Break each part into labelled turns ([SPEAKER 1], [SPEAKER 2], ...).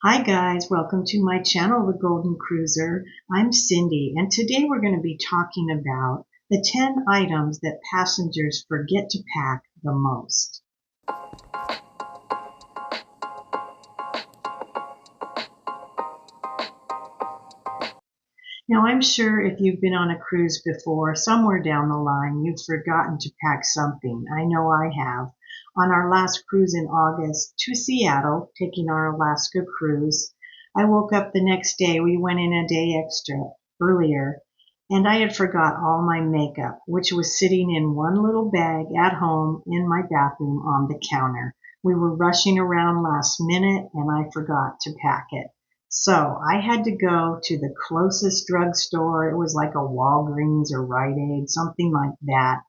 [SPEAKER 1] Hi guys, welcome to my channel, The Golden Cruiser. I'm Cindy, and today we're going to be talking about the 10 items that passengers forget to pack the most. Now, I'm sure if you've been on a cruise before, somewhere down the line, you've forgotten to pack something. I know I have. On our last cruise in August to Seattle, taking our Alaska cruise, I woke up the next day. We went in a day extra earlier, and I had forgot all my makeup, which was sitting in one little bag at home in my bathroom on the counter. We were rushing around last minute, and I forgot to pack it. So I had to go to the closest drugstore. It was like a Walgreens or Rite Aid, something like that,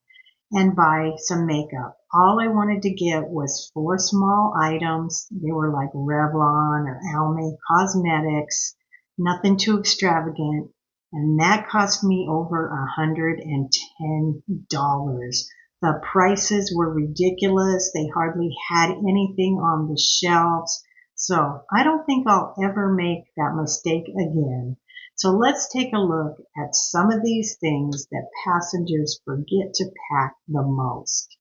[SPEAKER 1] and buy some makeup. All I wanted to get was 4 small items. They were like Revlon or Almay Cosmetics, nothing too extravagant. And that cost me over $110. The prices were ridiculous. They hardly had anything on the shelves. So I don't think I'll ever make that mistake again. So let's take a look at some of these things that passengers forget to pack the most.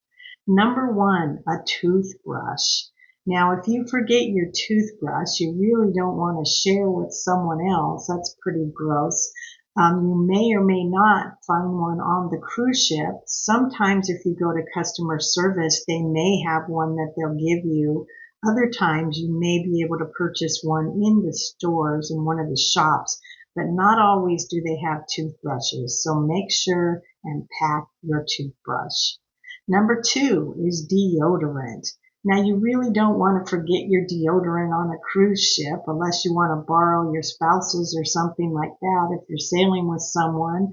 [SPEAKER 1] Number one, a toothbrush. Now, if you forget your toothbrush, you really don't want to share with someone else. That's pretty gross. You may or may not find one on the cruise ship. Sometimes if you go to customer service, they may have one that they'll give you. Other times you may be able to purchase one in the stores in one of the shops, but not always do they have toothbrushes. So make sure and pack your toothbrush. Number two is deodorant. Now you really don't want to forget your deodorant on a cruise ship unless you want to borrow your spouse's or something like that if you're sailing with someone.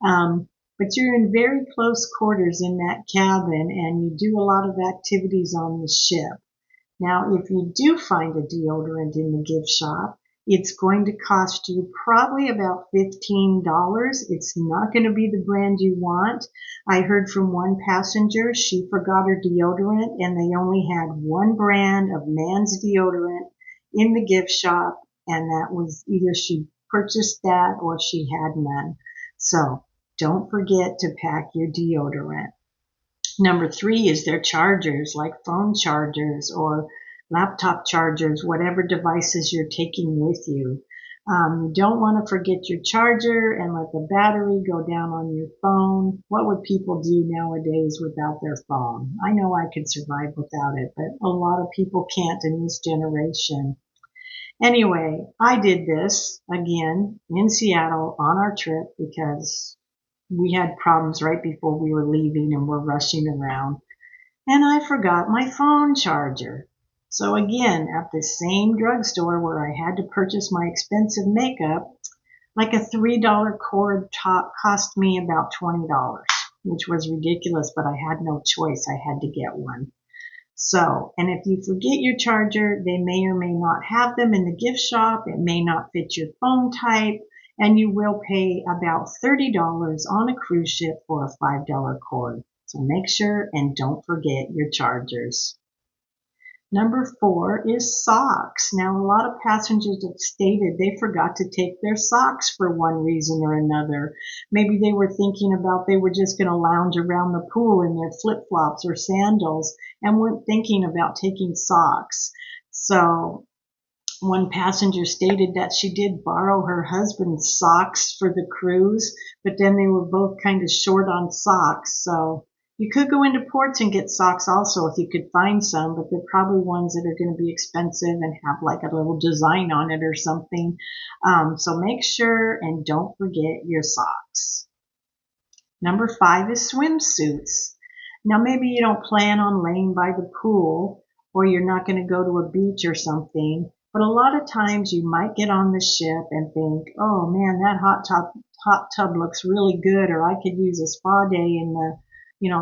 [SPEAKER 1] But you're in very close quarters in that cabin and you do a lot of activities on the ship. Now, if you do find a deodorant in the gift shop, it's going to cost you probably about $15. It's not going to be the brand you want. I heard from one passenger, she forgot her deodorant and they only had one brand of man's deodorant in the gift shop, and that was either she purchased that or she had none. So don't forget to pack your deodorant. Number three is their chargers, like phone chargers or laptop chargers, whatever devices you're taking with you. You don't want to forget your charger and let the battery go down on your phone. What would people do nowadays without their phone? I know I could survive without it, but a lot of people can't in this generation. Anyway, I did this again in Seattle on our trip because we had problems right before we were leaving and we're rushing around. And I forgot my phone charger. So again, at the same drugstore where I had to purchase my expensive makeup, like a $3 cord top cost me about $20, which was ridiculous, but I had no choice. I had to get one. So, and if you forget your charger, they may or may not have them in the gift shop. It may not fit your phone type, and you will pay about $30 on a cruise ship for a $5 cord. So make sure and don't forget your chargers. Number four is socks. Now, a lot of passengers have stated they forgot to take their socks for one reason or another. Maybe they were thinking about they were just going to lounge around the pool in their flip-flops or sandals and weren't thinking about taking socks. So one passenger stated that she did borrow her husband's socks for the cruise, but then they were both kind of short on socks. So you could go into ports and get socks also if you could find some, but they're probably ones that are going to be expensive and have like a little design on it or something. So make sure and don't forget your socks. Number five is swimsuits. Now maybe you don't plan on laying by the pool or you're not going to go to a beach or something, but a lot of times you might get on the ship and think, oh man, that hot tub looks really good, or I could use a spa day in the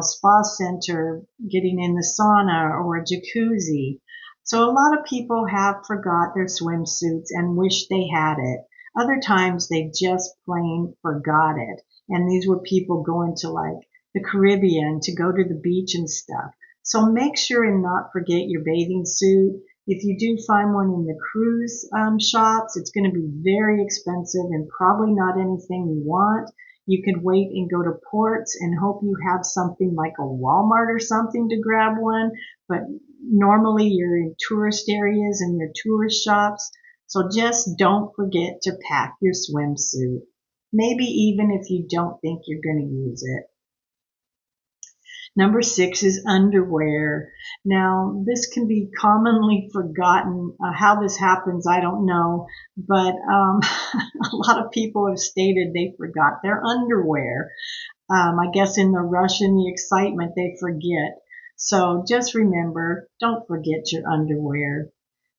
[SPEAKER 1] spa center, getting in the sauna or a jacuzzi. So a lot of people have forgot their swimsuits and wish they had it. Other times they just plain forgot it. And these were people going to like the Caribbean to go to the beach and stuff. So make sure and not forget your bathing suit. If you do find one in the cruise shops, it's going to be very expensive and probably not anything you want. You could wait and go to ports and hope you have something like a Walmart or something to grab one. But normally you're in tourist areas and your tourist shops. So just don't forget to pack your swimsuit. Maybe even if you don't think you're going to use it. Number 6 is underwear. Now, this can be commonly forgotten. How this happens, I don't know, but a lot of people have stated they forgot their underwear. I guess in the rush and the excitement, they forget. So just remember, don't forget your underwear.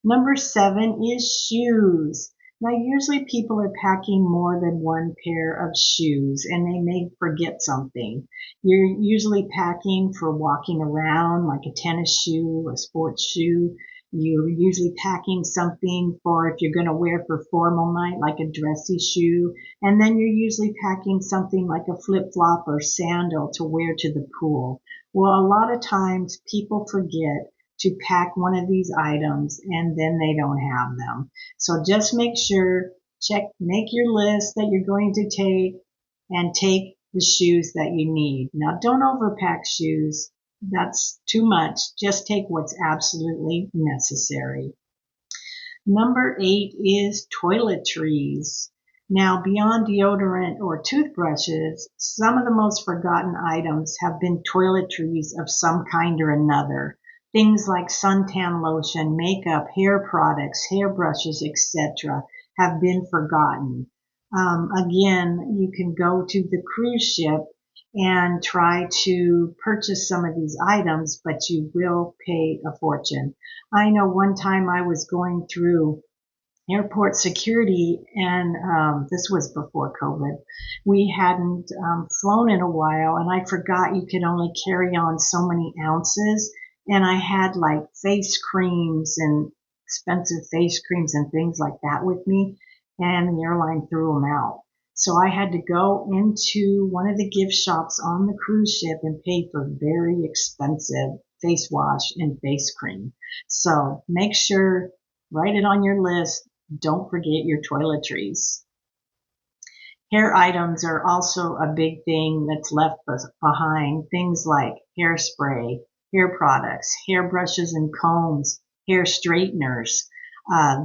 [SPEAKER 1] Number 7 is shoes. Now, usually people are packing more than one pair of shoes and they may forget something. You're usually packing for walking around, like a tennis shoe, a sports shoe. You're usually packing something for if you're going to wear for formal night, like a dressy shoe. And then you're usually packing something like a flip-flop or sandal to wear to the pool. Well, a lot of times people forget to pack one of these items and then they don't have them. So just make sure, make your list that you're going to take and take the shoes that you need. Now don't overpack shoes. That's too much. Just take what's absolutely necessary. Number 8 is toiletries. Now, beyond deodorant or toothbrushes, some of the most forgotten items have been toiletries of some kind or another. Things like suntan lotion, makeup, hair products, hairbrushes, etc. have been forgotten. Again, you can go to the cruise ship and try to purchase some of these items, but you will pay a fortune. I know one time I was going through airport security, and this was before COVID. We hadn't flown in a while, and I forgot you could only carry on so many ounces. And I had like face creams and expensive face creams and things like that with me, and the airline threw them out. So I had to go into one of the gift shops on the cruise ship and pay for very expensive face wash and face cream. So make sure, write it on your list. Don't forget your toiletries. Hair items are also a big thing that's left behind. Things like hairspray, hair products, hair brushes and combs, hair straighteners.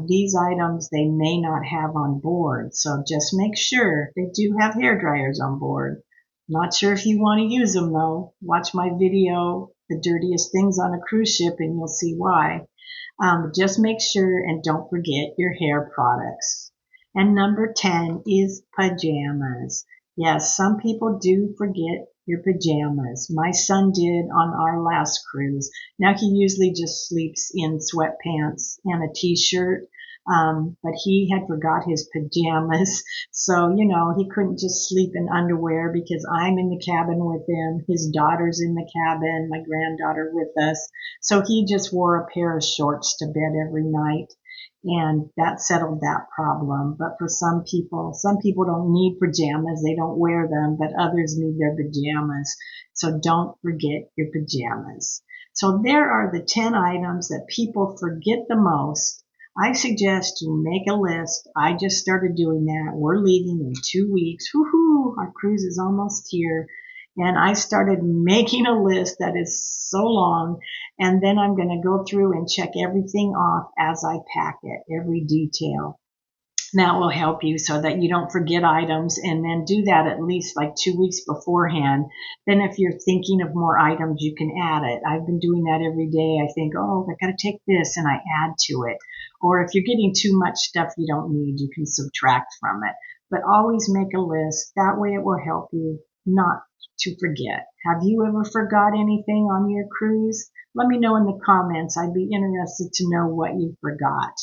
[SPEAKER 1] These items they may not have on board, so just make sure they do have hair dryers on board. Not sure if you want to use them though. Watch my video, The Dirtiest Things on a Cruise Ship, and you'll see why. Just make sure and don't forget your hair products. And number 10 is pajamas. Yes, some people do forget your pajamas. My son did on our last cruise. Now he usually just sleeps in sweatpants and a t-shirt. But he had forgot his pajamas. So, he couldn't just sleep in underwear because I'm in the cabin with him. His daughter's in the cabin, my granddaughter with us. So he just wore a pair of shorts to bed every night. And that settled that problem. But for some people don't need pajamas. They don't wear them, but others need their pajamas. So don't forget your pajamas. So there are the 10 items that people forget the most. I suggest you make a list. I just started doing that. We're leaving in 2 weeks. Woohoo! Our cruise is almost here. And I started making a list that is so long. And then I'm going to go through and check everything off as I pack it, every detail. That will help you so that you don't forget items, and then do that at least like 2 weeks beforehand. Then if you're thinking of more items, you can add it. I've been doing that every day. I think, oh, I got to take this, and I add to it. Or if you're getting too much stuff you don't need, you can subtract from it. But always make a list. That way it will help you not to forget. Have you ever forgot anything on your cruise? Let me know in the comments. I'd be interested to know what you forgot.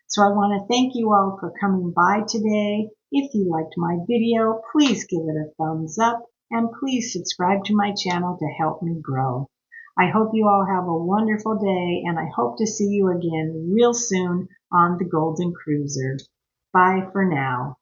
[SPEAKER 1] So I want to thank you all for coming by today. If you liked my video, please give it a thumbs up and please subscribe to my channel to help me grow. I hope you all have a wonderful day, and I hope to see you again real soon on the Golden Cruiser. Bye for now.